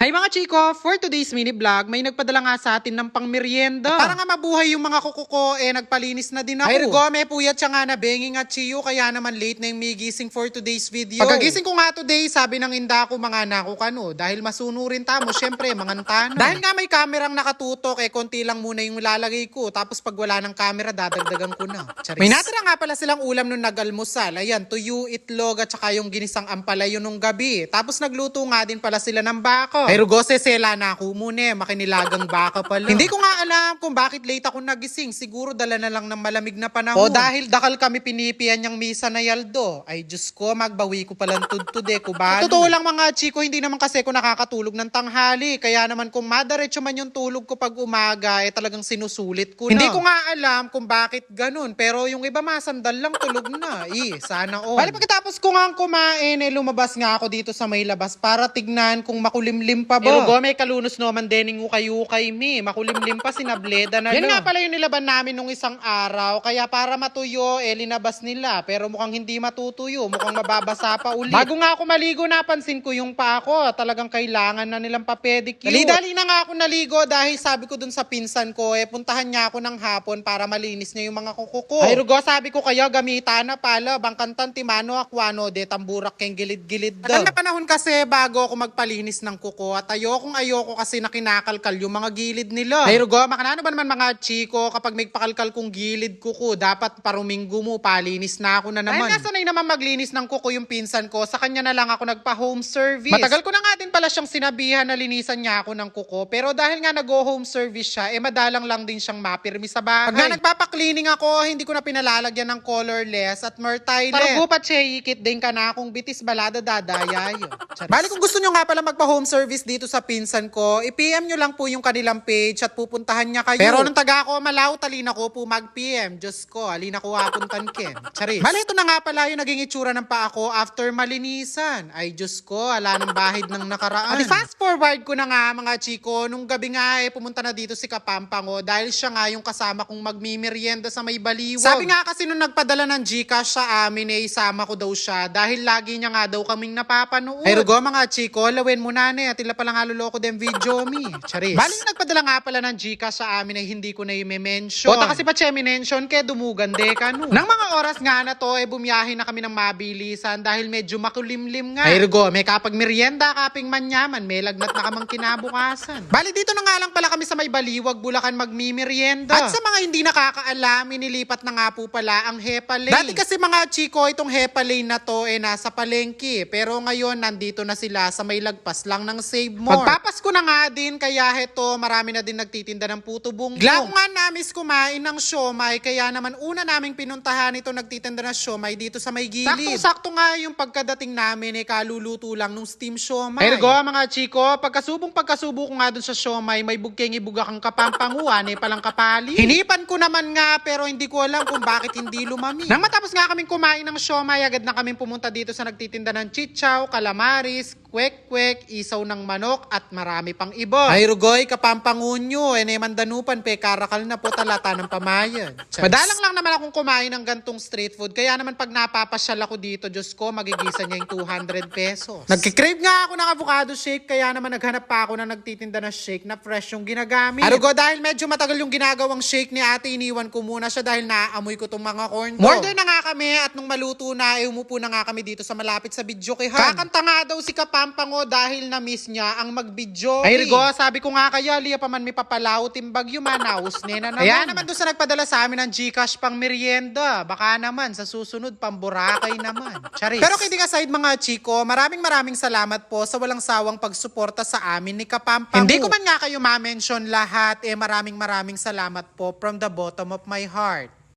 Hi mga chiko! For today's mini vlog, may nagpadala nga sa atin ng pangmeryenda. Para nga mabuhay yung mga kuko ko, nagpalinis na din ako. Ay Rigo, may puyat siya nga na benging at chiyo, kaya naman late na yung may gising for today's video. Pagkagising ko nga today, sabi ng inda ko mga nakukano, dahil masunurin tamo, syempre mga antano. Dahil nga may kamerang nakatutok, konti lang muna yung lalagay ko, tapos pag wala ng camera, dadagdagan ko na. Charis. May natira nga pala silang ulam nung nag-almusal. Ayan, tuyo, itlog, at saka yung ginisang ampalay yun nung gabi. Tapos nagluto nga din pala sila ng bako. Ay Rugo, sesela na ako muna, makinilagang baka pala. Hindi ko nga alam kung bakit late ako nagising. Siguro dala na lang ng malamig na panahon. O dahil dakal kami pinipian yung misa na yaldo. Ay Diyos ko, magbawi ko palang tudtude, kubali. Totoo lang mga chiko, hindi naman kasi ako nakakatulog ng tanghali. Kaya naman kung madaretso man yung tulog ko pag umaga, talagang sinusulit ko na. Hindi ko nga alam kung bakit ganun. Pero yung iba masandal lang tulog na. Sana all. Bali pagkatapos ko nga kumain, lumabas nga ako dito sa may labas para tignan kung makulimlim pa ba. Rugo, may kalunos naman din yung ukay-ukay mi. Makulimlim pa, sinableda na. Yan nga pala yung nilaban namin nung isang araw. Kaya para matuyo, linabas nila. Pero mukhang hindi matutuyo. Mukhang mababasa pa ulit. Bago nga ako maligo, napansin ko yung pa ako. Talagang kailangan na nilang pa-pedicure. Dali-dali na nga ako naligo dahil sabi ko dun sa pinsan ko, puntahan niya ako ng hapon para malinis niya yung mga kuko ko. Ay Rugo, sabi ko kayo, gamitan na pala. Bangkantan timano akwano, de tamburak keng gilid-gilid daw. At ang panahon kasi bago ako magpalinis ng kuko at ayoko kasi na kinakalkal yung mga gilid nila. Ay Rugo, makanano ba naman mga chiko, kapag may pakalkal kong gilid kuko, dapat paruminggo mo, palinis na ako na naman. Ay nasanay naman maglinis ng kuko yung pinsan ko, sa kanya na lang ako nagpa-home service. Matagal ko na nga din pala siyang sinabihan na linisan niya ako ng kuko, pero dahil nga nag-home service siya, madalang lang din siyang mapirmi sa bahay. Pag nga nagpapaklining ako, hindi ko na pinalalagyan ng colorless at mertile. Tarugo pa cheyikit din ka na akong bitis balada dadayayo. Bali kung gusto nyo nga pala magpa-home service dito sa pinsan ko, i-PM nyo lang po yung kanilang page at pupuntahan niya kayo. Pero nung taga ako malaw, talina ko po mag-PM. Diyos ko, alina ko hapuntan ken. Charis. Bali ito na nga pala yung naging itsura ng paa ko after malinisan. Ay Diyos ko, ala ng bahid ng nakaraan. At fast forward ko na nga mga chiko, nung gabi nga pumunta na dito si Kapampango dahil siya nga yung kasama kong magmimerienda sa may baliwag. Sabi nga kasi nung nagpadala ng Gcash sa amin, isama ko daw siya dahil lagi niya nga daw kaming napapanood. Ay Rugo mga chiko, lawin mo na at ila palang haluloko din video mi. Charis. Bali yung nagpadala nga pala ng Gcash sa amin ay hindi ko na i-mention. Bota kasi pa mention kaya dumugande ka no. Nang mga oras nga na to, bumiyahe na kami ng mabilisan dahil medyo makulimlim nga. Ay Rugo, may kapag merienda kaping manyaman, may lagnat na kamang kinabukasan. Bali dito na nga lang pala kami sa may Baliwag, Bulacan magmimerienda. At sa mga hindi nakakaalam, inilipat na nga po pala ang Hepa Lane. Dati kasi mga chiko, itong Hepa Lane na to nasa palengke. Pero ngayon nandito na sila sa may lagpas lang ng Save More. Pagpapasko na nga din, kaya heto marami na din nagtitinda ng puto bungbong. Bigla ko nga namis kumain ng siomay, kaya naman una naming pinuntahan ito nagtitinda ng siomay dito sa may gilid. Saktong-sakto nga yung pagkadating namin, kaluluto lang nung steam siomay. Ay Rugo mga chiko, pagkasubo ko nga dun sa siomay, may bugkeng ibuga kang kapampanguan, palang kapali. Hinipan ko naman nga, pero hindi ko alam kung bakit hindi lumami. Nang matapos nga kaming kumain ng siomay, agad na kaming pumunta dito sa nagtitinda ng chichaw, calamaris, kwek-kwek, isaw ng manok, at marami pang iba. Ay Rugoy, kapampangunyo, mandanupan, karakal na po talata ng pamayan. Madalang lang naman akong kumain ng gantong street food, kaya naman pag napapasyal ako dito, Diyos ko, magigisa niya yung 200 pesos. Nagkikrave nga ako ng avocado shake, kaya naman naghanap pa ako na nagtitinda na shake na fresh yung ginagamit. Ay Rugo, dahil medyo matagal yung ginagawang shake ni ate, iniwan ko muna siya dahil naaamoy ko tong mga corn dog. Order na nga kami at nung maluto na, umupo na nga kami dito sa malapit sa Bidyokehan. Kakanta nga daw si Kapampango dahil na-miss niya ang mag-video. Ay Rigo, sabi ko nga kaya, liya pa man may papalaw, timbag yung manaus, nena naman. Kaya naman doon sa nagpadala sa amin ng Gcash pang merienda. Baka naman sa susunod, pamburakay naman. Charis. Pero kidding aside mga chiko, maraming salamat po sa walang sawang pagsuporta sa amin ni Kapampango. Hindi ko man nga kayo ma-mention lahat, maraming salamat po from the bottom of my heart.